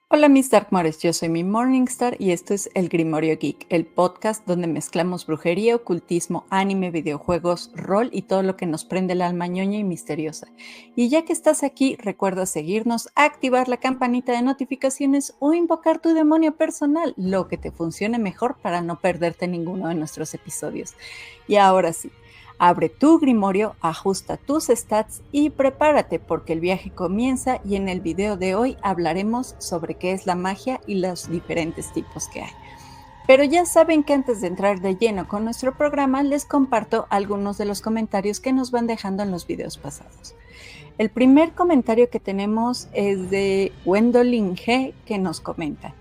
Hola mis Darkmores, yo soy mi Morningstar y esto es El Grimorio Geek, el podcast donde mezclamos brujería, ocultismo, anime, videojuegos, rol y todo lo que nos prende el alma ñoña y misteriosa. Y ya que estás aquí, recuerda seguirnos, activar la campanita de notificaciones o invocar tu demonio personal, lo que te funcione mejor para no perderte ninguno de nuestros episodios. Y ahora sí, abre tu grimorio, ajusta tus stats y prepárate porque el viaje comienza y en el video de hoy hablaremos sobre qué es la magia y los diferentes tipos que hay. Pero ya saben que antes de entrar de lleno con nuestro programa les comparto algunos de los comentarios que nos van dejando en los videos pasados. El primer comentario que tenemos es de Gwendolyn G, que nos comenta: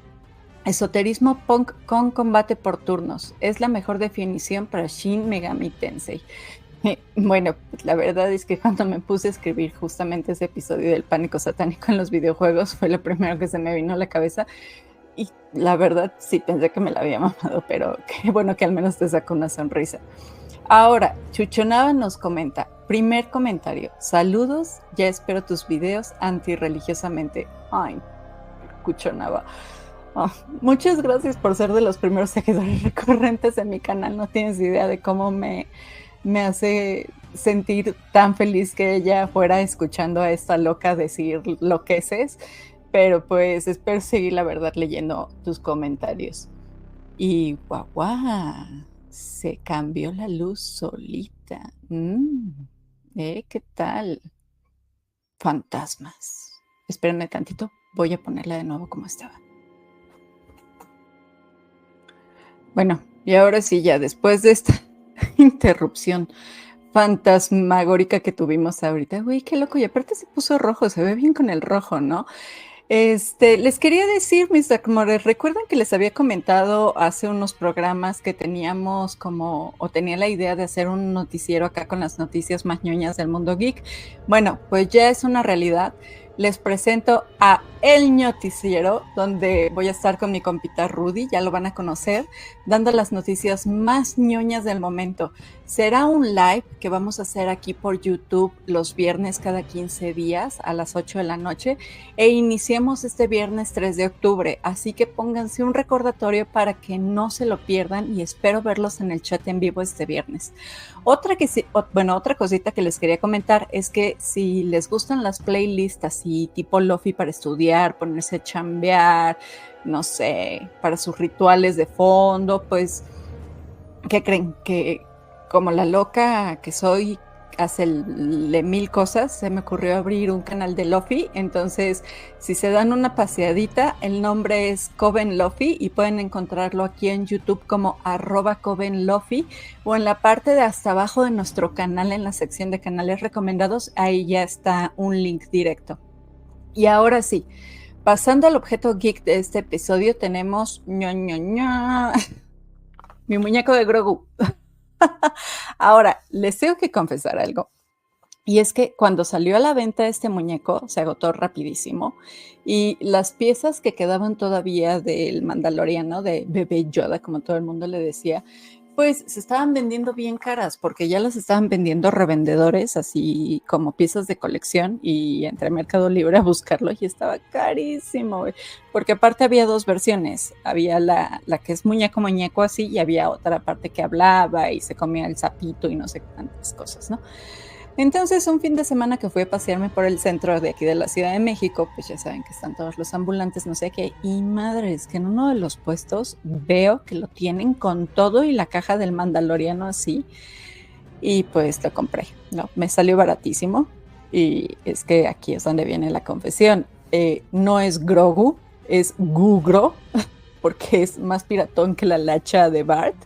esoterismo punk con combate por turnos. Es la mejor definición para Shin Megami Tensei. Bueno, pues la verdad es que cuando me puse a escribir justamente ese episodio del pánico satánico en los videojuegos, fue lo primero que se me vino a la cabeza. Y la verdad sí pensé que me la había mamado, pero qué bueno que al menos te saco una sonrisa. Ahora, Chuchonaba nos comenta, primer comentario: saludos, ya espero tus videos antirreligiosamente. Ay, Chuchonaba. Oh, muchas gracias por ser de los primeros seguidores recurrentes de mi canal. No tienes idea de cómo me hace sentir tan feliz que ella fuera escuchando a esta loca decir lo que es. Pero pues espero seguir, la verdad, leyendo tus comentarios. Y guau, se cambió la luz solita. ¿Qué tal? Fantasmas. Espérenme tantito, voy a ponerla de nuevo como estaba. Bueno, y ahora sí, ya después de esta interrupción fantasmagórica que tuvimos ahorita, güey, qué loco, y aparte se puso rojo, se ve bien con el rojo, ¿no? Les quería decir, mis Darkmores, recuerdan que les había comentado hace unos programas que teníamos o tenía la idea de hacer un noticiero acá con las noticias más ñoñas del mundo geek. Bueno, pues ya es una realidad. Les presento a El Noticiero, donde voy a estar con mi compita Rudy, ya lo van a conocer, dando las noticias más ñoñas del momento. Será un live que vamos a hacer aquí por YouTube los viernes cada 15 días a las 8 de la noche e iniciemos este viernes 3 de octubre, así que pónganse un recordatorio para que no se lo pierdan y espero verlos en el chat en vivo este viernes. Otra cosita que les quería comentar es que si les gustan las playlists así tipo lofi para estudiar, ponerse a chambear, no sé, para sus rituales de fondo, pues, ¿qué creen? Que como la loca que soy, hacerle mil cosas, se me ocurrió abrir un canal de Lofi. Entonces, si se dan una paseadita, el nombre es Coven Lofi y pueden encontrarlo aquí en YouTube como @CovenLofi o en la parte de hasta abajo de nuestro canal, en la sección de canales recomendados, ahí ya está un link directo. Y ahora sí, pasando al objeto geek de este episodio, tenemos mi muñeco de Grogu. Ahora, les tengo que confesar algo. Y es que cuando salió a la venta este muñeco, se agotó rapidísimo. Y las piezas que quedaban todavía del Mandaloriano, de Bebé Yoda, como todo el mundo le decía, pues se estaban vendiendo bien caras, porque ya las estaban vendiendo revendedores, así como piezas de colección, y entré a Mercado Libre a buscarlo y estaba carísimo, güey. Porque aparte había dos versiones, había la que es muñeco así, y había otra parte que hablaba y se comía el sapito y no sé cuántas cosas, ¿no? Entonces, un fin de semana que fui a pasearme por el centro de aquí de la Ciudad de México, pues ya saben que están todos los ambulantes, no sé qué, y madres, que en uno de los puestos veo que lo tienen con todo y la caja del Mandaloriano así, y pues lo compré, ¿no? Me salió baratísimo, y es que aquí es donde viene la confesión. No es Grogu, es Gugro, porque es más piratón que la lacha de Bart.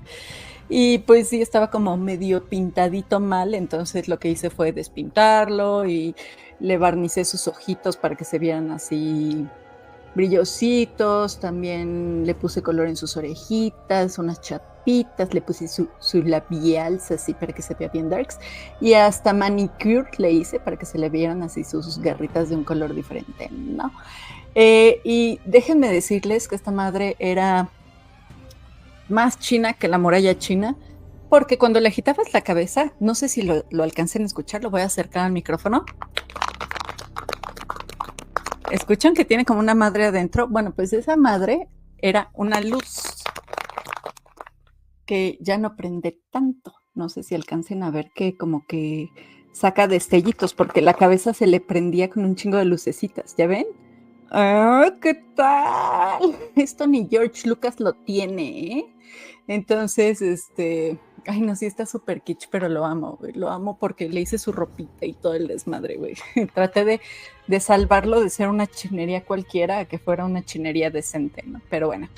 Y pues sí, estaba como medio pintadito mal, entonces lo que hice fue despintarlo y le barnicé sus ojitos para que se vieran así brillositos, también le puse color en sus orejitas, unas chapitas, le puse sus labials así para que se vea bien darks, y hasta manicure le hice para que se le vieran así sus garritas de un color diferente, ¿no? Y déjenme decirles que esta madre era más china que la muralla china, porque cuando le agitabas la cabeza, no sé si lo alcancen a escuchar, lo voy a acercar al micrófono. ¿Escuchan que tiene como una madre adentro? Bueno, pues esa madre era una luz que ya no prende tanto. No sé si alcancen a ver que como que saca destellitos, porque la cabeza se le prendía con un chingo de lucecitas, ¿ya ven? ¡Ah, qué tal! Esto ni George Lucas lo tiene, ¿eh? Entonces, ay, no, sí está súper kitsch, pero lo amo, güey. Lo amo porque le hice su ropita y todo el desmadre, güey. Traté de salvarlo de ser una chinería cualquiera a que fuera una chinería decente, ¿no? Pero bueno.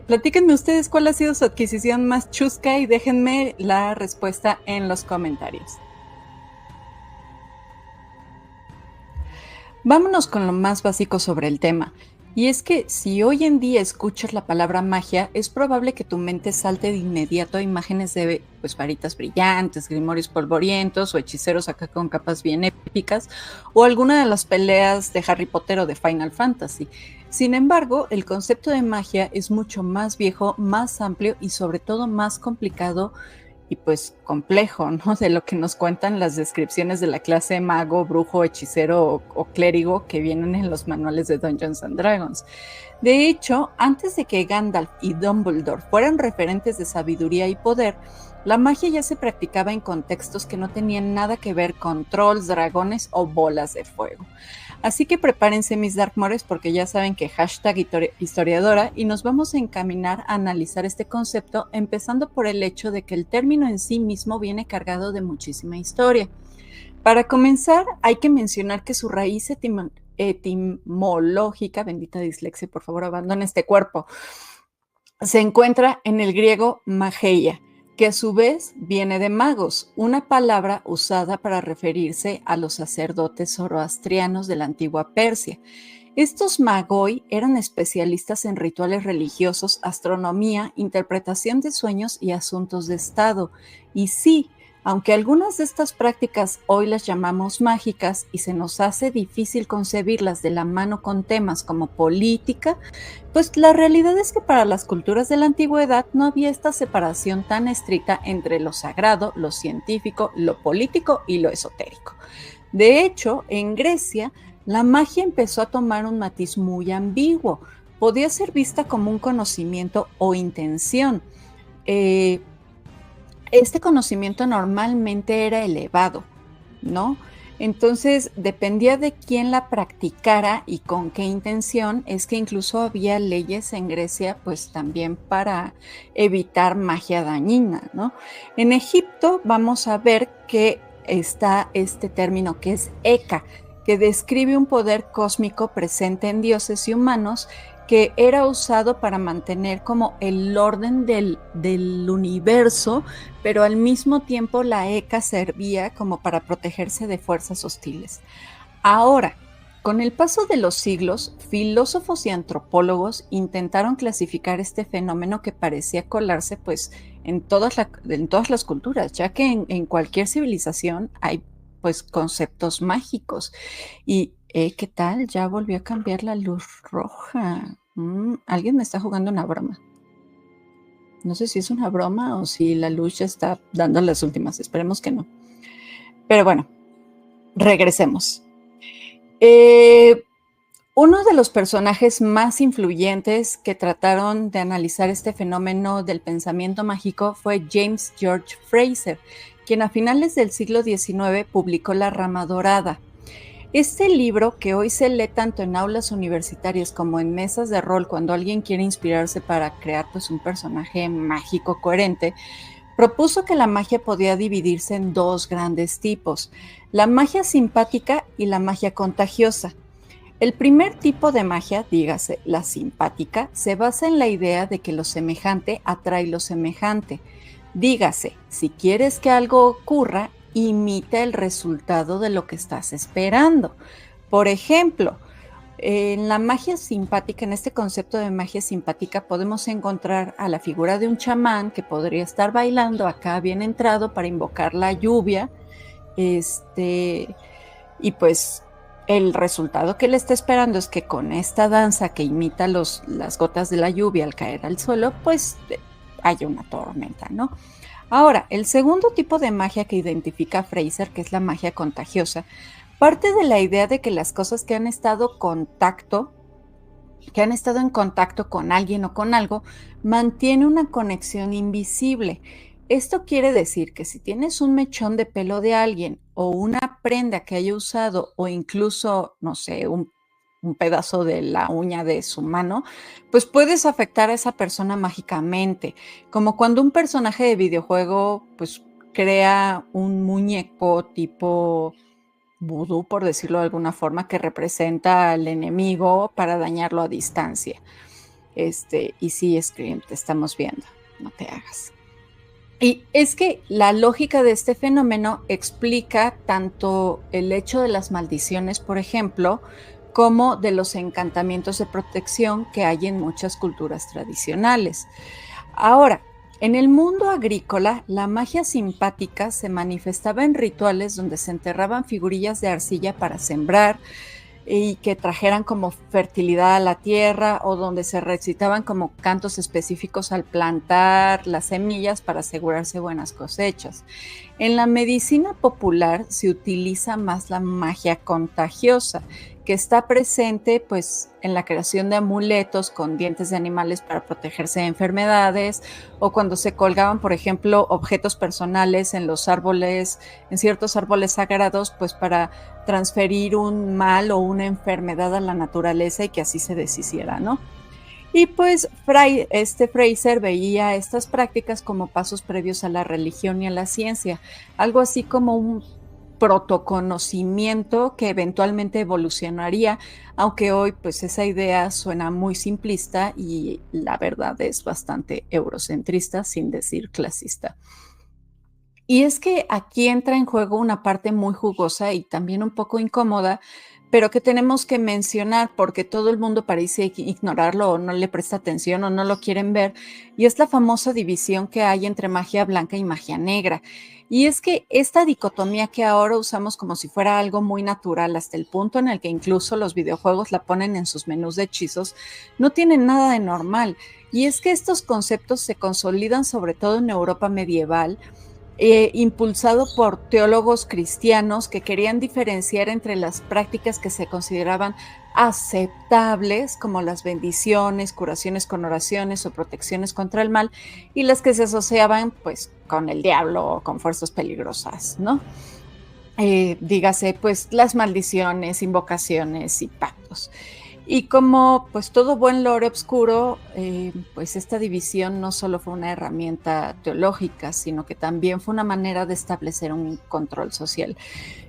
Platíquenme ustedes cuál ha sido su adquisición más chusca y déjenme la respuesta en los comentarios. Vámonos con lo más básico sobre el tema. Y es que si hoy en día escuchas la palabra magia, es probable que tu mente salte de inmediato a imágenes de pues varitas brillantes, grimorios polvorientos o hechiceros acá con capas bien épicas, o alguna de las peleas de Harry Potter o de Final Fantasy. Sin embargo, el concepto de magia es mucho más viejo, más amplio y sobre todo más complicado y pues complejo, ¿no? De lo que nos cuentan las descripciones de la clase mago, brujo, hechicero o clérigo que vienen en los manuales de Dungeons and Dragons. De hecho, antes de que Gandalf y Dumbledore fueran referentes de sabiduría y poder, la magia ya se practicaba en contextos que no tenían nada que ver con trolls, dragones o bolas de fuego. Así que prepárense mis Darkmores porque ya saben que hashtag historiadora y nos vamos a encaminar a analizar este concepto empezando por el hecho de que el término en sí mismo viene cargado de muchísima historia. Para comenzar, hay que mencionar que su raíz etimológica, bendita dislexia, por favor abandone este cuerpo, se encuentra en el griego mageia, que a su vez viene de magos, una palabra usada para referirse a los sacerdotes zoroastrianos de la antigua Persia. Estos magoi eran especialistas en rituales religiosos, astronomía, interpretación de sueños y asuntos de Estado. Y sí, aunque algunas de estas prácticas hoy las llamamos mágicas y se nos hace difícil concebirlas de la mano con temas como política, pues la realidad es que para las culturas de la antigüedad no había esta separación tan estricta entre lo sagrado, lo científico, lo político y lo esotérico. De hecho, en Grecia, la magia empezó a tomar un matiz muy ambiguo. Podía ser vista como un conocimiento o intención. Este conocimiento normalmente era elevado, ¿no? Entonces, dependía de quién la practicara y con qué intención, es que incluso había leyes en Grecia, pues también para evitar magia dañina, ¿no? En Egipto vamos a ver que está este término que es Eka, que describe un poder cósmico presente en dioses y humanos que era usado para mantener como el orden del universo, pero al mismo tiempo la ECA servía como para protegerse de fuerzas hostiles. Ahora, con el paso de los siglos, filósofos y antropólogos intentaron clasificar este fenómeno que parecía colarse pues en todas las culturas, ya que en cualquier civilización hay pues conceptos mágicos. Y, ¿qué tal? Ya volvió a cambiar la luz roja. Alguien me está jugando una broma. No sé si es una broma o si la luz ya está dando las últimas. Esperemos que no. Pero bueno, regresemos. Uno de los personajes más influyentes que trataron de analizar este fenómeno del pensamiento mágico fue James George Frazer, quien a finales del siglo XIX publicó La Rama Dorada. Este libro, que hoy se lee tanto en aulas universitarias como en mesas de rol cuando alguien quiere inspirarse para crear pues, un personaje mágico coherente, propuso que la magia podía dividirse en dos grandes tipos, la magia simpática y la magia contagiosa. El primer tipo de magia, dígase la simpática, se basa en la idea de que lo semejante atrae lo semejante. Dígase, si quieres que algo ocurra, imita el resultado de lo que estás esperando. Por ejemplo, en la magia simpática, en este concepto de magia simpática, podemos encontrar a la figura de un chamán que podría estar bailando acá bien entrado para invocar la lluvia, y pues El resultado que le está esperando es que con esta danza que imita las gotas de la lluvia al caer al suelo, pues haya una tormenta, ¿no? Ahora, el segundo tipo de magia que identifica Fraser, que es la magia contagiosa, parte de la idea de que las cosas que han estado en contacto con alguien o con algo, mantiene una conexión invisible. Esto quiere decir que si tienes un mechón de pelo de alguien o una prenda que haya usado o incluso, no sé, un pedazo de la uña de su mano, pues puedes afectar a esa persona mágicamente, como cuando un personaje de videojuego pues crea un muñeco tipo vudú, por decirlo de alguna forma, que representa al enemigo para dañarlo a distancia. Y sí, Scream, te estamos viendo, no te hagas. Y es que la lógica de este fenómeno explica tanto el hecho de las maldiciones, por ejemplo, como de los encantamientos de protección que hay en muchas culturas tradicionales. Ahora, en el mundo agrícola, la magia simpática se manifestaba en rituales donde se enterraban figurillas de arcilla para sembrar y que trajeran como fertilidad a la tierra, o donde se recitaban como cantos específicos al plantar las semillas para asegurarse buenas cosechas. En la medicina popular se utiliza más la magia contagiosa, que está presente pues en la creación de amuletos con dientes de animales para protegerse de enfermedades, o cuando se colgaban, por ejemplo, objetos personales en los árboles, en ciertos árboles sagrados, pues para transferir un mal o una enfermedad a la naturaleza y que así se deshiciera, ¿no? Y pues Fraser veía estas prácticas como pasos previos a la religión y a la ciencia, algo así como un protoconocimiento que eventualmente evolucionaría, aunque hoy pues esa idea suena muy simplista y la verdad es bastante eurocentrista, sin decir clasista. Y es que aquí entra en juego una parte muy jugosa y también un poco incómoda, pero que tenemos que mencionar porque todo el mundo parece ignorarlo o no le presta atención o no lo quieren ver, y es la famosa división que hay entre magia blanca y magia negra. Y es que esta dicotomía que ahora usamos como si fuera algo muy natural, hasta el punto en el que incluso los videojuegos la ponen en sus menús de hechizos, no tiene nada de normal. Y es que estos conceptos se consolidan sobre todo en Europa medieval, impulsado por teólogos cristianos que querían diferenciar entre las prácticas que se consideraban aceptables, como las bendiciones, curaciones con oraciones o protecciones contra el mal, y las que se asociaban pues con el diablo o con fuerzas peligrosas, ¿no? Dígase pues las maldiciones, invocaciones y pactos. Y como pues todo buen lore oscuro, pues esta división no solo fue una herramienta teológica, sino que también fue una manera de establecer un control social.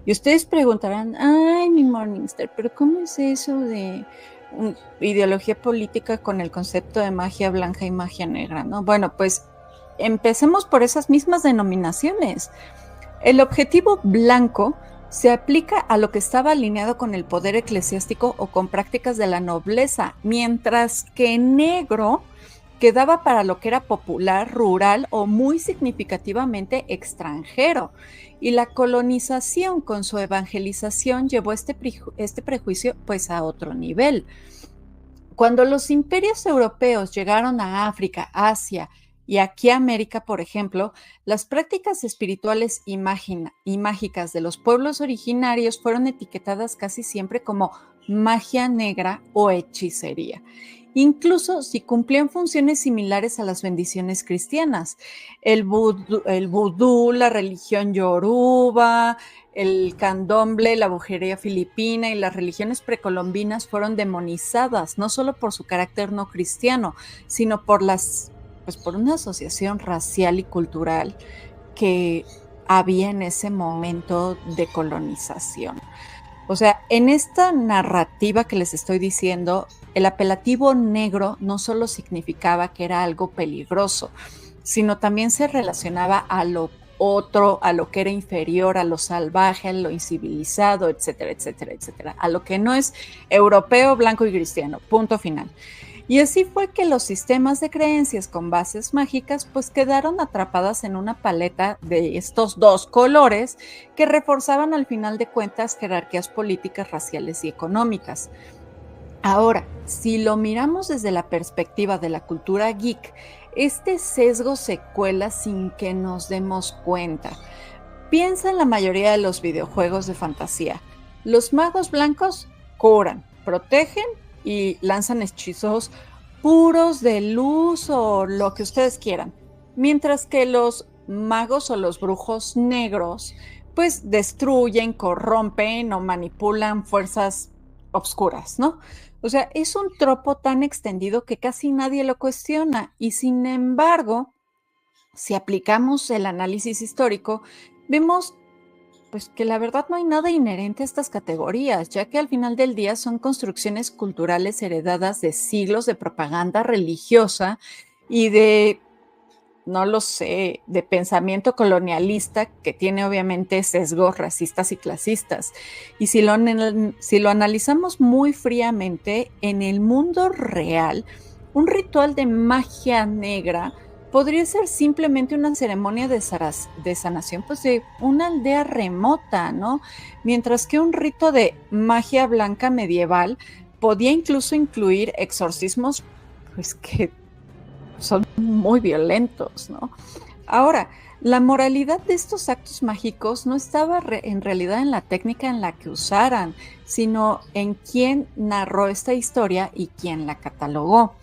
Y ustedes preguntarán, ay, mi Morningstar, pero ¿cómo es eso de ideología política con el concepto de magia blanca y magia negra? ¿No? Bueno, pues empecemos por esas mismas denominaciones. El objetivo blanco se aplica a lo que estaba alineado con el poder eclesiástico o con prácticas de la nobleza, mientras que negro quedaba para lo que era popular, rural o muy significativamente extranjero. Y la colonización con su evangelización llevó este prejuicio pues a otro nivel. Cuando los imperios europeos llegaron a África, Asia y aquí a América, por ejemplo, las prácticas espirituales y mágicas de los pueblos originarios fueron etiquetadas casi siempre como magia negra o hechicería, incluso si cumplían funciones similares a las bendiciones cristianas. El vudú, la religión yoruba, el candomblé, la brujería filipina y las religiones precolombinas fueron demonizadas, no solo por su carácter no cristiano, sino por una asociación racial y cultural que había en ese momento de colonización. O sea, en esta narrativa que les estoy diciendo, el apelativo negro no solo significaba que era algo peligroso, sino también se relacionaba a lo otro, a lo que era inferior, a lo salvaje, a lo incivilizado, etcétera, etcétera, etcétera, a lo que no es europeo, blanco y cristiano, punto final. Y así fue que los sistemas de creencias con bases mágicas pues quedaron atrapadas en una paleta de estos dos colores que reforzaban al final de cuentas jerarquías políticas, raciales y económicas. Ahora, si lo miramos desde la perspectiva de la cultura geek, este sesgo se cuela sin que nos demos cuenta. Piensa en la mayoría de los videojuegos de fantasía. Los magos blancos curan, protegen y lanzan hechizos puros de luz o lo que ustedes quieran. Mientras que los magos o los brujos negros pues destruyen, corrompen o manipulan fuerzas obscuras, ¿no? O sea, es un tropo tan extendido que casi nadie lo cuestiona y sin embargo, si aplicamos el análisis histórico, vemos pues que la verdad no hay nada inherente a estas categorías, ya que al final del día son construcciones culturales heredadas de siglos de propaganda religiosa y de, no lo sé, de pensamiento colonialista que tiene obviamente sesgos racistas y clasistas. Y si lo analizamos muy fríamente, en el mundo real, un ritual de magia negra podría ser simplemente una ceremonia de sanación pues de una aldea remota, ¿no? Mientras que un rito de magia blanca medieval podía incluso incluir exorcismos pues que son muy violentos, ¿no? Ahora, la moralidad de estos actos mágicos no estaba en realidad en la técnica en la que usaran, sino en quién narró esta historia y quién la catalogó.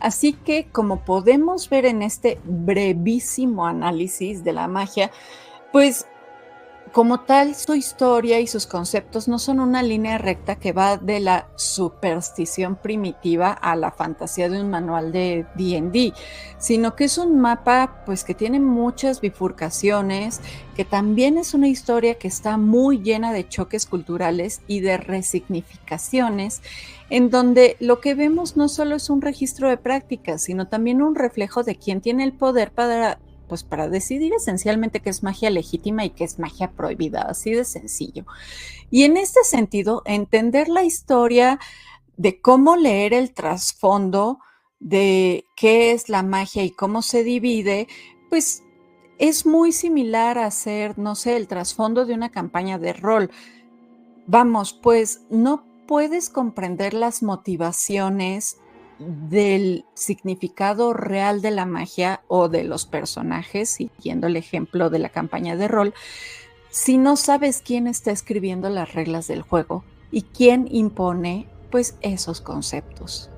Así que, como podemos ver en este brevísimo análisis de la magia, pues como tal, su historia y sus conceptos no son una línea recta que va de la superstición primitiva a la fantasía de un manual de D&D, sino que es un mapa pues que tiene muchas bifurcaciones, que también es una historia que está muy llena de choques culturales y de resignificaciones, en donde lo que vemos no solo es un registro de prácticas, sino también un reflejo de quién tiene el poder para decidir esencialmente qué es magia legítima y qué es magia prohibida, así de sencillo. Y en este sentido, entender la historia de cómo leer el trasfondo de qué es la magia y cómo se divide, pues es muy similar a hacer, no sé, el trasfondo de una campaña de rol. Vamos, pues no puedes comprender las motivaciones del significado real de la magia o de los personajes, siguiendo el ejemplo de la campaña de rol, si no sabes quién está escribiendo las reglas del juego y quién impone, pues, esos conceptos.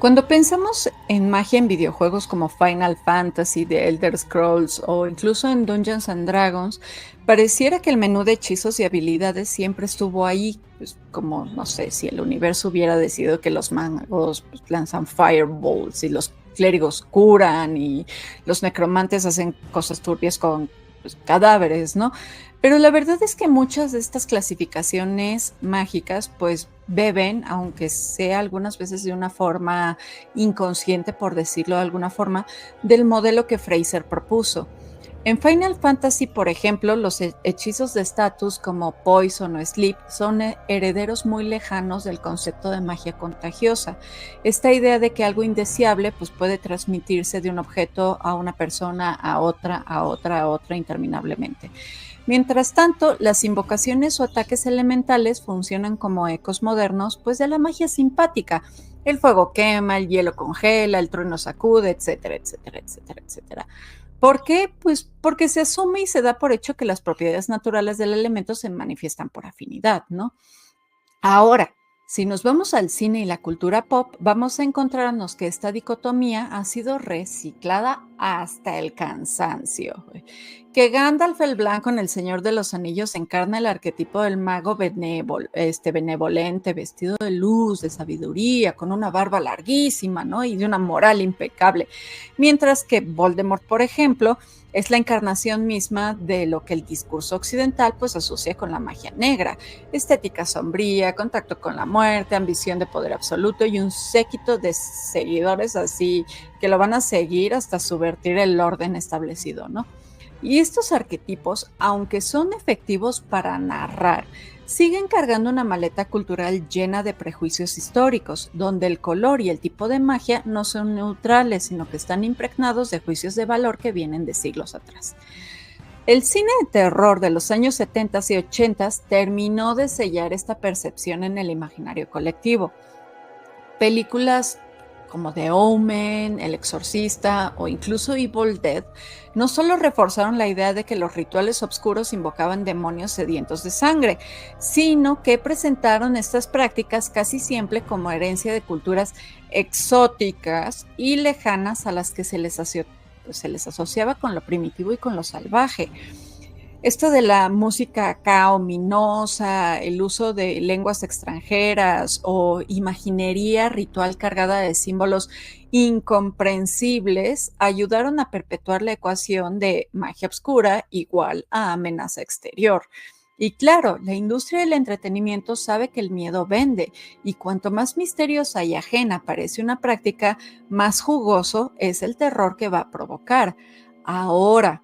Cuando pensamos en magia en videojuegos como Final Fantasy, The Elder Scrolls o incluso en Dungeons and Dragons, pareciera que el menú de hechizos y habilidades siempre estuvo ahí, pues como, no sé, si el universo hubiera decidido que los magos pues, lanzan fireballs y los clérigos curan y los necromantes hacen cosas turbias con pues, cadáveres, ¿no? Pero la verdad es que muchas de estas clasificaciones mágicas pues beben, aunque sea algunas veces de una forma inconsciente, por decirlo de alguna forma, del modelo que Fraser propuso. En Final Fantasy, por ejemplo, los hechizos de estatus como Poison o Sleep son herederos muy lejanos del concepto de magia contagiosa. Esta idea de que algo indeseable pues, puede transmitirse de un objeto a una persona, a otra, a otra, a otra interminablemente. Mientras tanto, las invocaciones o ataques elementales funcionan como ecos modernos pues, de la magia simpática. El fuego quema, el hielo congela, el trueno sacude, etcétera, etcétera, etcétera, etcétera. ¿Por qué? Pues porque se asume y se da por hecho que las propiedades naturales del elemento se manifiestan por afinidad, ¿no? Ahora, si nos vamos al cine y la cultura pop, vamos a encontrarnos que esta dicotomía ha sido reciclada hasta el cansancio. Que Gandalf el Blanco en El Señor de los Anillos encarna el arquetipo del mago benevolente, vestido de luz, de sabiduría, con una barba larguísima, ¿no? Y de una moral impecable. Mientras que Voldemort, por ejemplo, es la encarnación misma de lo que el discurso occidental pues asocia con la magia negra, estética sombría, contacto con la muerte, ambición de poder absoluto y un séquito de seguidores así que lo van a seguir hasta subvertir el orden establecido, ¿no? Y estos arquetipos, aunque son efectivos para narrar, siguen cargando una maleta cultural llena de prejuicios históricos, donde el color y el tipo de magia no son neutrales, sino que están impregnados de juicios de valor que vienen de siglos atrás. El cine de terror de los años 70 y 80 terminó de sellar esta percepción en el imaginario colectivo. Películas como The Omen, El Exorcista o incluso Evil Dead no solo reforzaron la idea de que los rituales oscuros invocaban demonios sedientos de sangre, sino que presentaron estas prácticas casi siempre como herencia de culturas exóticas y lejanas a las que se les asociaba con lo primitivo y con lo salvaje. Esto de la música acá ominosa, el uso de lenguas extranjeras o imaginería ritual cargada de símbolos incomprensibles ayudaron a perpetuar la ecuación de magia oscura igual a amenaza exterior. Y claro, la industria del entretenimiento sabe que el miedo vende, y cuanto más misteriosa y ajena parece una práctica, más jugoso es el terror que va a provocar. Ahora,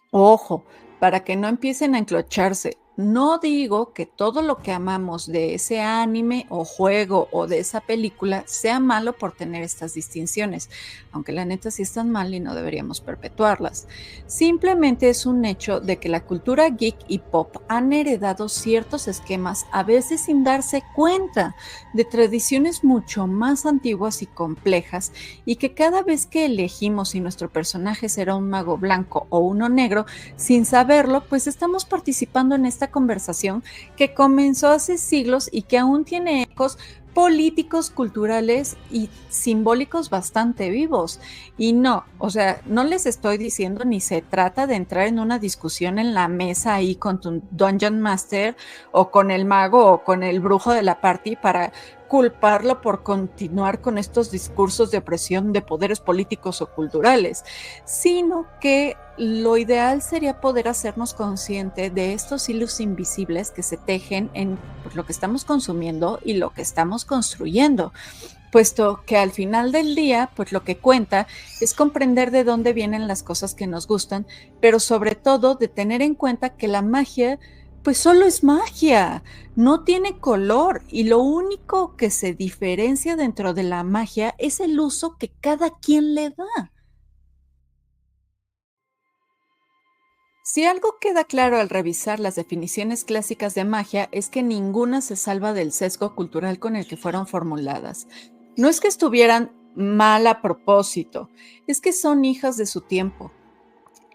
ojo, para que no empiecen a enclocharse. No digo que todo lo que amamos de ese anime o juego o de esa película sea malo por tener estas distinciones, aunque la neta sí están mal y no deberíamos perpetuarlas. Simplemente es un hecho de que la cultura geek y pop han heredado ciertos esquemas, a veces sin darse cuenta, de tradiciones mucho más antiguas y complejas, y que cada vez que elegimos si nuestro personaje será un mago blanco o uno negro, sin saberlo, pues estamos participando en esta conversación que comenzó hace siglos y que aún tiene ecos políticos, culturales y simbólicos bastante vivos. Y no, o sea, no les estoy diciendo ni se trata de entrar en una discusión en la mesa ahí con tu Dungeon Master o con el mago o con el brujo de la party para culparlo por continuar con estos discursos de opresión de poderes políticos o culturales, sino que lo ideal sería poder hacernos consciente de estos hilos invisibles que se tejen en lo que estamos consumiendo y lo que estamos construyendo, puesto que al final del día, pues lo que cuenta es comprender de dónde vienen las cosas que nos gustan, pero sobre todo de tener en cuenta que la magia pues solo es magia, no tiene color, y lo único que se diferencia dentro de la magia es el uso que cada quien le da. Si algo queda claro al revisar las definiciones clásicas de magia es que ninguna se salva del sesgo cultural con el que fueron formuladas. No es que estuvieran mal a propósito, es que son hijas de su tiempo.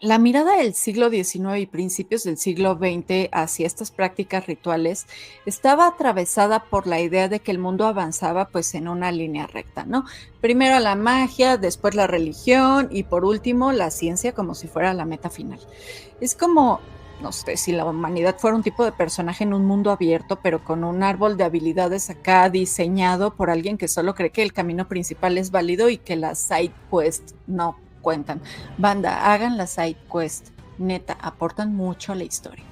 La mirada del siglo XIX y principios del siglo XX hacia estas prácticas rituales estaba atravesada por la idea de que el mundo avanzaba pues en una línea recta, ¿no? Primero la magia, después la religión y por último la ciencia como si fuera la meta final. Es como, no sé, si la humanidad fuera un tipo de personaje en un mundo abierto, pero con un árbol de habilidades acá diseñado por alguien que solo cree que el camino principal es válido y que las side quests no cuentan. Banda, hagan las side quests, neta, aportan mucho a la historia.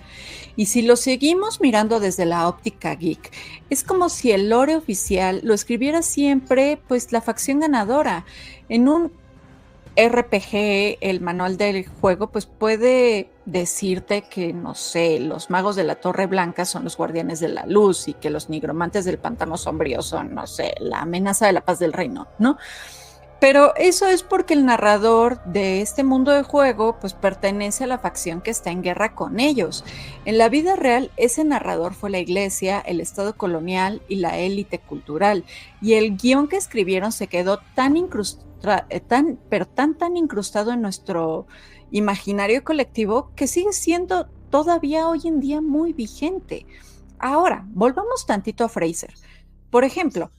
Y si lo seguimos mirando desde la óptica geek, es como si el lore oficial lo escribiera siempre pues la facción ganadora. En un RPG, el manual del juego, pues puede decirte que, no sé, los magos de la Torre Blanca son los guardianes de la luz y que los nigromantes del pantano sombrío son, no sé, la amenaza de la paz del reino, ¿no? Pero eso es porque el narrador de este mundo de juego pues pertenece a la facción que está en guerra con ellos. En la vida real, ese narrador fue la iglesia, el estado colonial y la élite cultural. Y el guión que escribieron se quedó tan incrustado en nuestro imaginario colectivo que sigue siendo todavía hoy en día muy vigente. Ahora, volvamos tantito a Fraser. Por ejemplo,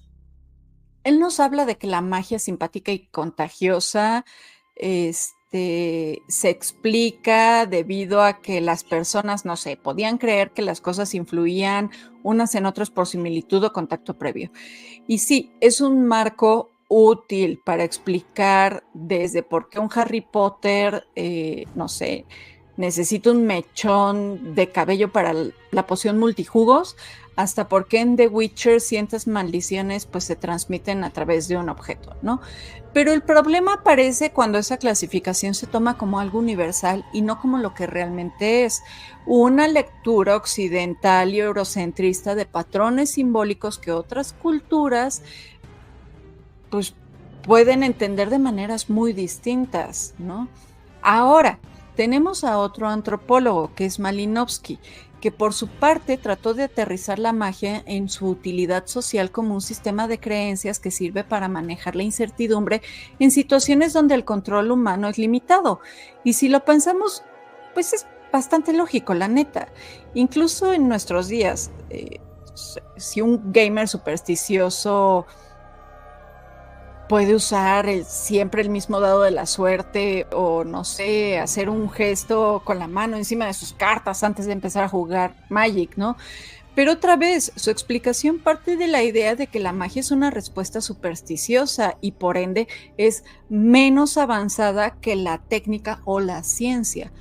él nos habla de que la magia simpática y contagiosa se explica debido a que las personas, no sé, podían creer que las cosas influían unas en otras por similitud o contacto previo. Y sí, es un marco útil para explicar desde por qué un Harry Potter, no sé, necesito un mechón de cabello para la poción multijugos, hasta por qué en The Witcher ciertas maldiciones pues se transmiten a través de un objeto, ¿no? Pero el problema aparece cuando esa clasificación se toma como algo universal y no como lo que realmente es, una lectura occidental y eurocentrista de patrones simbólicos que otras culturas pues pueden entender de maneras muy distintas, ¿no? Ahora, tenemos a otro antropólogo, que es Malinowski, que por su parte trató de aterrizar la magia en su utilidad social como un sistema de creencias que sirve para manejar la incertidumbre en situaciones donde el control humano es limitado. Y si lo pensamos, pues es bastante lógico, la neta. Incluso en nuestros días, si un gamer supersticioso puede usar siempre el mismo dado de la suerte o, no sé, hacer un gesto con la mano encima de sus cartas antes de empezar a jugar Magic, ¿no? Pero otra vez, su explicación parte de la idea de que la magia es una respuesta supersticiosa y por ende es menos avanzada que la técnica o la ciencia.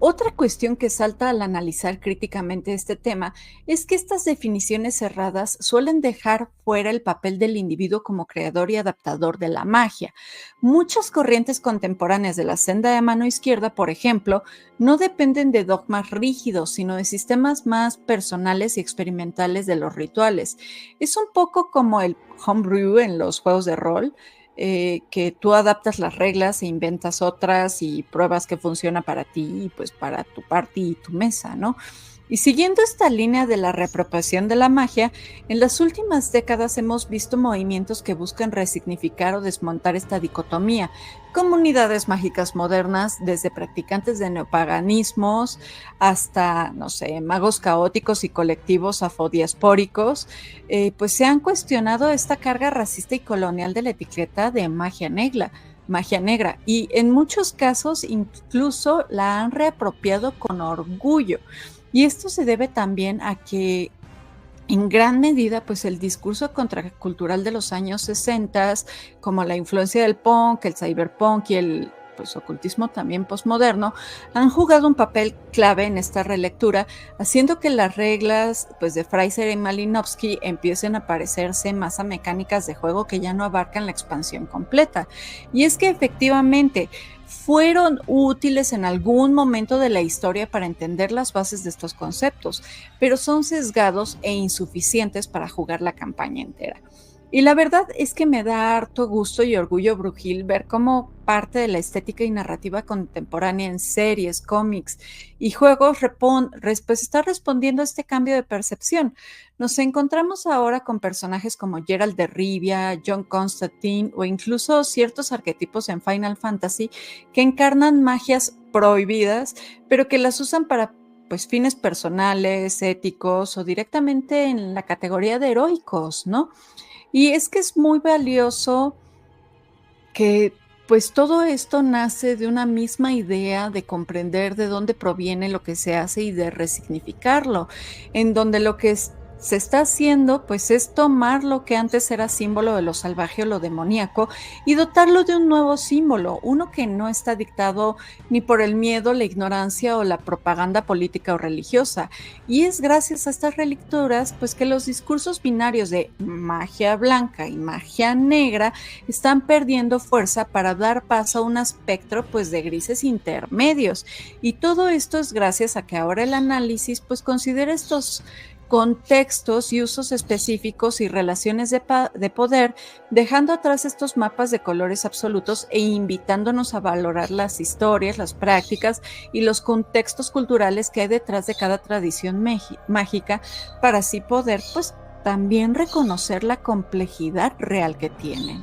Otra cuestión que salta al analizar críticamente este tema es que estas definiciones cerradas suelen dejar fuera el papel del individuo como creador y adaptador de la magia. Muchas corrientes contemporáneas de la senda de mano izquierda, por ejemplo, no dependen de dogmas rígidos, sino de sistemas más personales y experimentales de los rituales. Es un poco como el homebrew en los juegos de rol, que tú adaptas las reglas e inventas otras y pruebas que funciona para ti y pues para tu party y tu mesa, ¿no? Y siguiendo esta línea de la reapropiación de la magia, en las últimas décadas hemos visto movimientos que buscan resignificar o desmontar esta dicotomía. Comunidades mágicas modernas, desde practicantes de neopaganismos hasta, no sé, magos caóticos y colectivos afrodiaspóricos, pues se han cuestionado esta carga racista y colonial de la etiqueta de magia negra, y en muchos casos incluso la han reapropiado con orgullo. Y esto se debe también a que en gran medida, pues el discurso contracultural de los años 60, como la influencia del punk, el cyberpunk y el pues, ocultismo también postmoderno, han jugado un papel clave en esta relectura, haciendo que las reglas pues, de Fraser y Malinowski empiecen a parecerse más a mecánicas de juego que ya no abarcan la expansión completa. Y es que efectivamente fueron útiles en algún momento de la historia para entender las bases de estos conceptos, pero son sesgados e insuficientes para jugar la campaña entera. Y la verdad es que me da harto gusto y orgullo brujil ver cómo parte de la estética y narrativa contemporánea en series, cómics y juegos pues está respondiendo a este cambio de percepción. Nos encontramos ahora con personajes como Geralt de Rivia, John Constantine o incluso ciertos arquetipos en Final Fantasy que encarnan magias prohibidas, pero que las usan para pues fines personales, éticos o directamente en la categoría de heroicos, ¿no? Y es que es muy valioso que pues todo esto nace de una misma idea de comprender de dónde proviene lo que se hace y de resignificarlo, en donde lo que se está haciendo pues es tomar lo que antes era símbolo de lo salvaje o lo demoníaco y dotarlo de un nuevo símbolo, uno que no está dictado ni por el miedo, la ignorancia o la propaganda política o religiosa. Y es gracias a estas relecturas pues que los discursos binarios de magia blanca y magia negra están perdiendo fuerza para dar paso a un espectro pues de grises intermedios. Y todo esto es gracias a que ahora el análisis pues considera estos contextos y usos específicos y relaciones de poder, dejando atrás estos mapas de colores absolutos e invitándonos a valorar las historias, las prácticas y los contextos culturales que hay detrás de cada tradición mágica, para así poder pues también reconocer la complejidad real que tienen.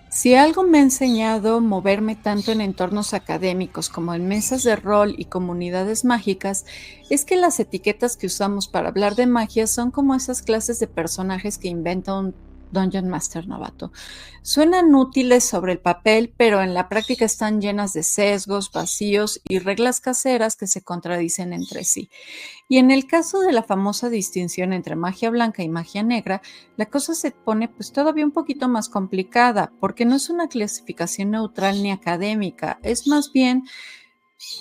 Si algo me ha enseñado moverme tanto en entornos académicos como en mesas de rol y comunidades mágicas, es que las etiquetas que usamos para hablar de magia son como esas clases de personajes que inventa un Dungeon Master novato. Suenan útiles sobre el papel, pero en la práctica están llenas de sesgos, vacíos y reglas caseras que se contradicen entre sí. Y en el caso de la famosa distinción entre magia blanca y magia negra, la cosa se pone pues todavía un poquito más complicada, porque no es una clasificación neutral ni académica, es más bien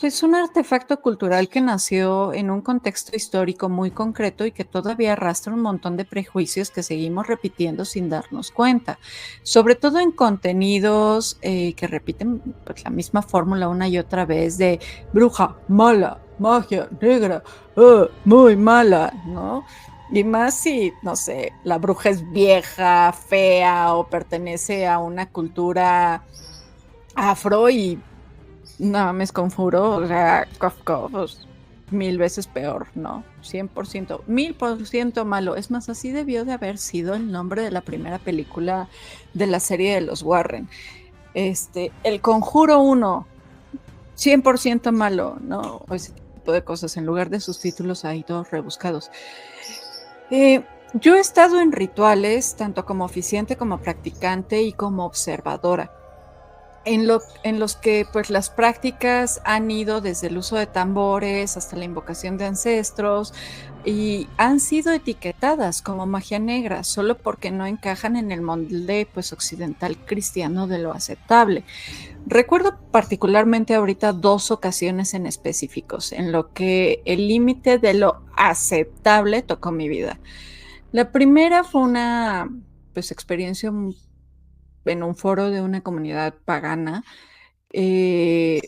pues un artefacto cultural que nació en un contexto histórico muy concreto y que todavía arrastra un montón de prejuicios que seguimos repitiendo sin darnos cuenta, sobre todo en contenidos que repiten pues, la misma fórmula una y otra vez de bruja, mala, magia, negra, muy mala, ¿no? Y más si, no sé, la bruja es vieja, fea o pertenece a una cultura afro y no, me Conjuro, o sea, pues, 1000 veces peor, ¿no? 100%, 1000% malo. Es más, así debió de haber sido el nombre de la primera película de la serie de los Warren. El Conjuro 1, 100% malo, ¿no? O ese tipo de cosas. En lugar de sus títulos ahí todos rebuscados. Yo he estado en rituales, tanto como oficiante, como practicante y como observadora. En los que pues las prácticas han ido desde el uso de tambores hasta la invocación de ancestros y han sido etiquetadas como magia negra solo porque no encajan en el molde pues occidental cristiano de lo aceptable. Recuerdo particularmente ahorita 2 ocasiones en específicos en lo que el límite de lo aceptable tocó mi vida. La primera fue una pues experiencia en un foro de una comunidad pagana, que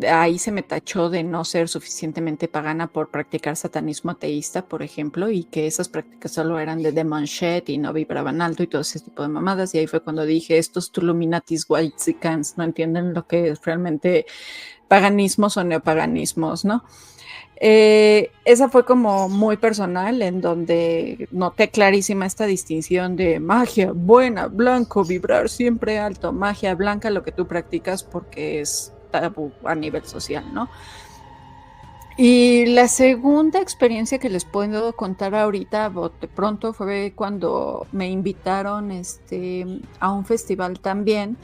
ahí se me tachó de no ser suficientemente pagana por practicar satanismo ateísta, por ejemplo, y que esas prácticas solo eran de demon shed y no vibraban alto y todo ese tipo de mamadas. Y ahí fue cuando dije, estos Tuluminatis Whitexicans no entienden lo que es realmente paganismos o neopaganismos, ¿no? Esa fue como muy personal, en donde noté clarísima esta distinción de magia buena, blanco, vibrar siempre alto, magia blanca, lo que tú practicas porque es tabú a nivel social, ¿no? Y la segunda experiencia que les puedo contar ahorita, de pronto, fue cuando me invitaron a un festival también.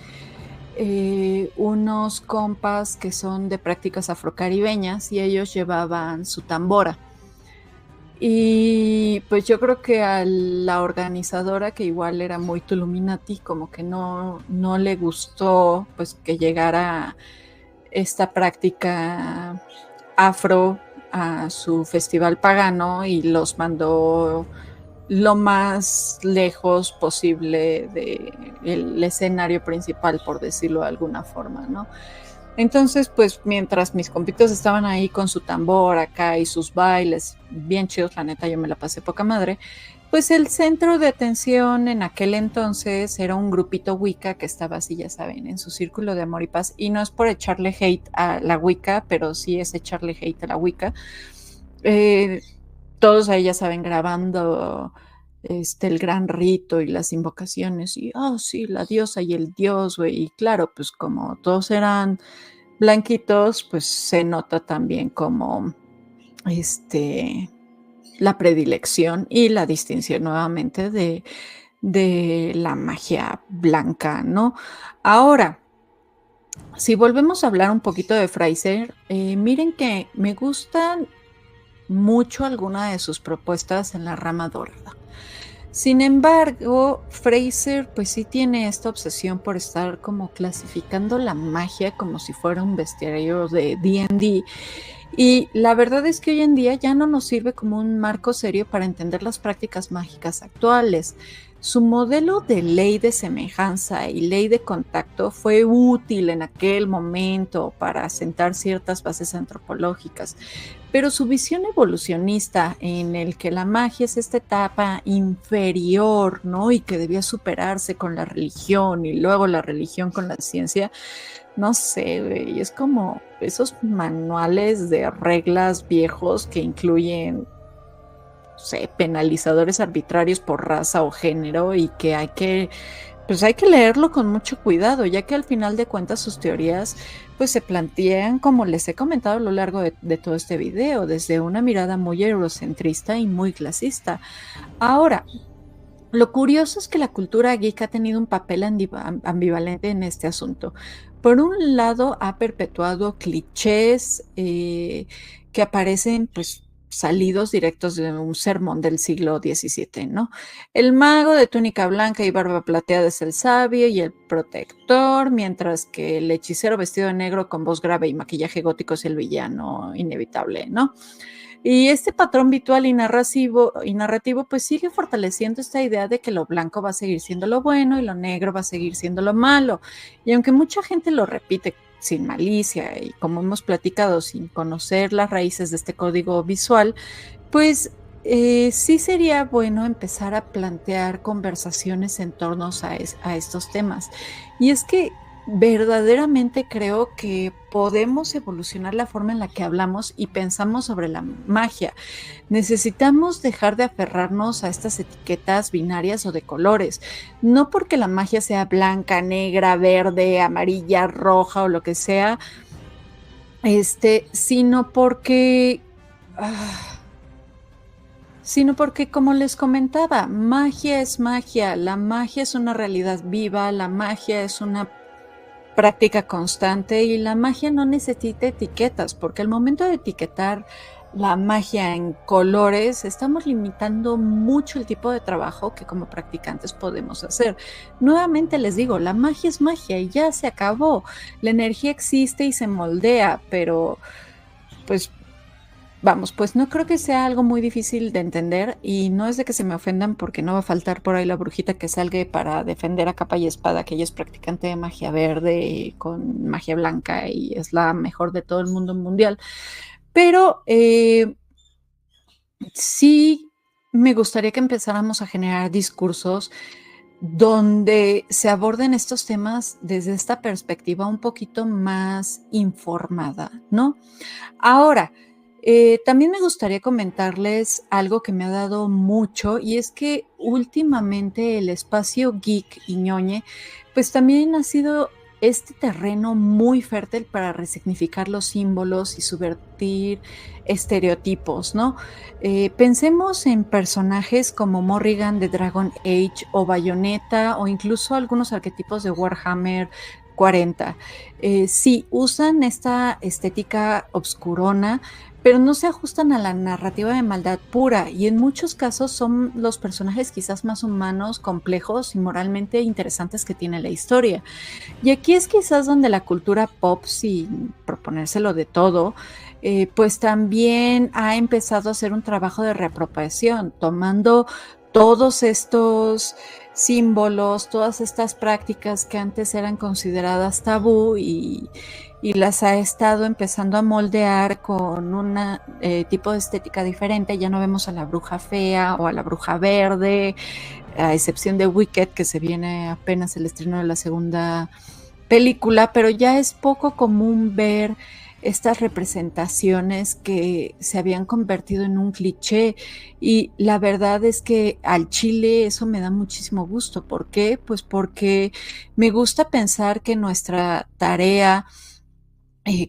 Unos compas que son de prácticas afrocaribeñas y ellos llevaban su tambora. Y pues yo creo que a la organizadora, que igual era muy Tuluminati, como que no le gustó pues que llegara esta práctica afro a su festival pagano y los mandó lo más lejos posible del escenario principal, por decirlo de alguna forma, ¿no? Entonces, pues mientras mis compitos estaban ahí con su tambor acá y sus bailes bien chidos, la neta yo me la pasé poca madre, pues el centro de atención en aquel entonces era un grupito Wicca que estaba así, ya saben, en su círculo de amor y paz, y no es por echarle hate a la Wicca, pero sí es echarle hate a la Wicca. Todos ahí ya saben, grabando el gran rito y las invocaciones y, sí, la diosa y el dios, güey, y claro, pues como todos eran blanquitos, pues se nota también como la predilección y la distinción nuevamente de la magia blanca, ¿no? Ahora, si volvemos a hablar un poquito de Fraser, miren que me gustan mucho alguna de sus propuestas en la rama dorada. Sin embargo, Fraser pues sí tiene esta obsesión por estar como clasificando la magia como si fuera un bestiario de D&D, y la verdad es que hoy en día ya no nos sirve como un marco serio para entender las prácticas mágicas actuales. Su modelo de ley de semejanza y ley de contacto fue útil en aquel momento para sentar ciertas bases antropológicas, pero su visión evolucionista en el que la magia es esta etapa inferior, ¿no? Y que debía superarse con la religión y luego la religión con la ciencia, no sé, güey, es como esos manuales de reglas viejos que incluyen, no sé, penalizadores arbitrarios por raza o género y que pues hay que leerlo con mucho cuidado, ya que al final de cuentas sus teorías pues se plantean, como les he comentado a lo largo de todo este video, desde una mirada muy eurocentrista y muy clasista. Ahora, Lo curioso es que la cultura geek ha tenido un papel ambivalente en este asunto. Por un lado, ha perpetuado clichés que aparecen pues salidos directos de un sermón del siglo XVII, ¿no? El mago de túnica blanca y barba plateada es el sabio y el protector, mientras que el hechicero vestido de negro con voz grave y maquillaje gótico es el villano inevitable, ¿no? Y este patrón visual y narrativo pues sigue fortaleciendo esta idea de que lo blanco va a seguir siendo lo bueno y lo negro va a seguir siendo lo malo. Y aunque mucha gente lo repite sin malicia y como hemos platicado, sin conocer las raíces de este código visual, pues sí sería bueno empezar a plantear conversaciones en torno a estos temas. Y es que verdaderamente creo que podemos evolucionar la forma en la que hablamos y pensamos sobre la magia. Necesitamos dejar de aferrarnos a estas etiquetas binarias o de colores, no porque la magia sea blanca, negra, verde, amarilla, roja o lo que sea, sino porque... como les comentaba, magia es magia, la magia es una realidad viva, la magia es una práctica constante y la magia no necesita etiquetas, porque al momento de etiquetar la magia en colores, estamos limitando mucho el tipo de trabajo que como practicantes podemos hacer. Nuevamente les digo, la magia es magia y ya se acabó. La energía existe y se moldea, pero pues vamos, pues no creo que sea algo muy difícil de entender y no es de que se me ofendan porque no va a faltar por ahí la brujita que salga para defender a capa y espada que ella es practicante de magia verde con magia blanca y es la mejor de todo el mundo mundial. Pero sí me gustaría que empezáramos a generar discursos donde se aborden estos temas desde esta perspectiva un poquito más informada, ¿no? Ahora, también me gustaría comentarles algo que me ha dado mucho y es que últimamente el espacio geek y ñoñe pues también ha sido este terreno muy fértil para resignificar los símbolos y subvertir estereotipos, ¿no? Pensemos en personajes como Morrigan de Dragon Age o Bayonetta o incluso algunos arquetipos de Warhammer 40. Sí, usan esta estética obscurona, pero no se ajustan a la narrativa de maldad pura y en muchos casos son los personajes quizás más humanos, complejos y moralmente interesantes que tiene la historia. Y aquí es quizás donde la cultura pop, sin proponérselo de todo, pues también ha empezado a hacer un trabajo de reapropiación, tomando todos estos símbolos, todas estas prácticas que antes eran consideradas tabú y las ha estado empezando a moldear con un tipo de estética diferente. Ya no vemos a la bruja fea o a la bruja verde, a excepción de Wicked, que se viene apenas el estreno de la segunda película, pero ya es poco común ver estas representaciones que se habían convertido en un cliché y la verdad es que al chile eso me da muchísimo gusto. ¿Por qué? Pues porque me gusta pensar que nuestra tarea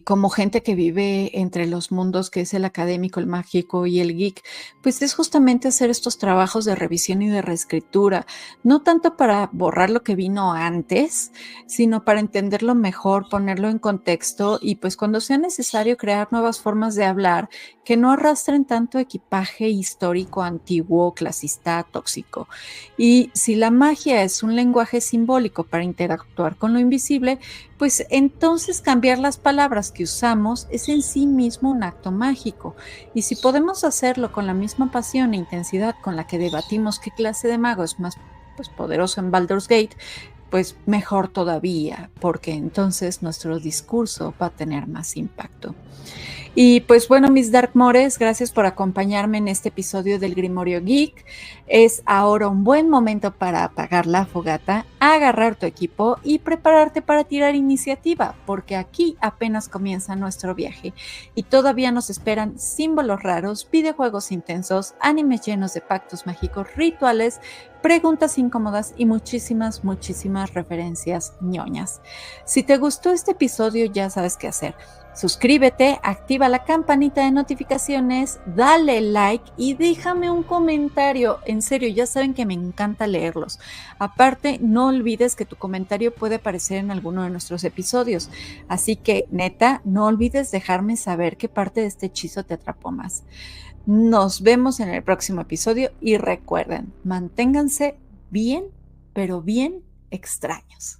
como gente que vive entre los mundos que es el académico, el mágico y el geek, pues es justamente hacer estos trabajos de revisión y de reescritura, no tanto para borrar lo que vino antes, sino para entenderlo mejor, ponerlo en contexto y pues cuando sea necesario crear nuevas formas de hablar que no arrastren tanto equipaje histórico, antiguo, clasista, tóxico. Y si la magia es un lenguaje simbólico para interactuar con lo invisible, pues entonces cambiar las palabras que usamos es en sí mismo un acto mágico. Y si podemos hacerlo con la misma pasión e intensidad con la que debatimos qué clase de mago es más pues, poderoso en Baldur's Gate, pues mejor todavía, porque entonces nuestro discurso va a tener más impacto. Y pues bueno, mis Darkmores, gracias por acompañarme en este episodio del Grimorio Geek. Es ahora un buen momento para apagar la fogata, agarrar tu equipo y prepararte para tirar iniciativa, porque aquí apenas comienza nuestro viaje y todavía nos esperan símbolos raros, videojuegos intensos, animes llenos de pactos mágicos, rituales, preguntas incómodas y muchísimas referencias ñoñas. Si te gustó este episodio, ya sabes qué hacer. Suscríbete, activa la campanita de notificaciones, dale like y déjame un comentario. En serio, ya saben que me encanta leerlos. Aparte, no olvides que tu comentario puede aparecer en alguno de nuestros episodios. Así que, neta, no olvides dejarme saber qué parte de este hechizo te atrapó más. Nos vemos en el próximo episodio y recuerden, manténganse bien, pero bien extraños.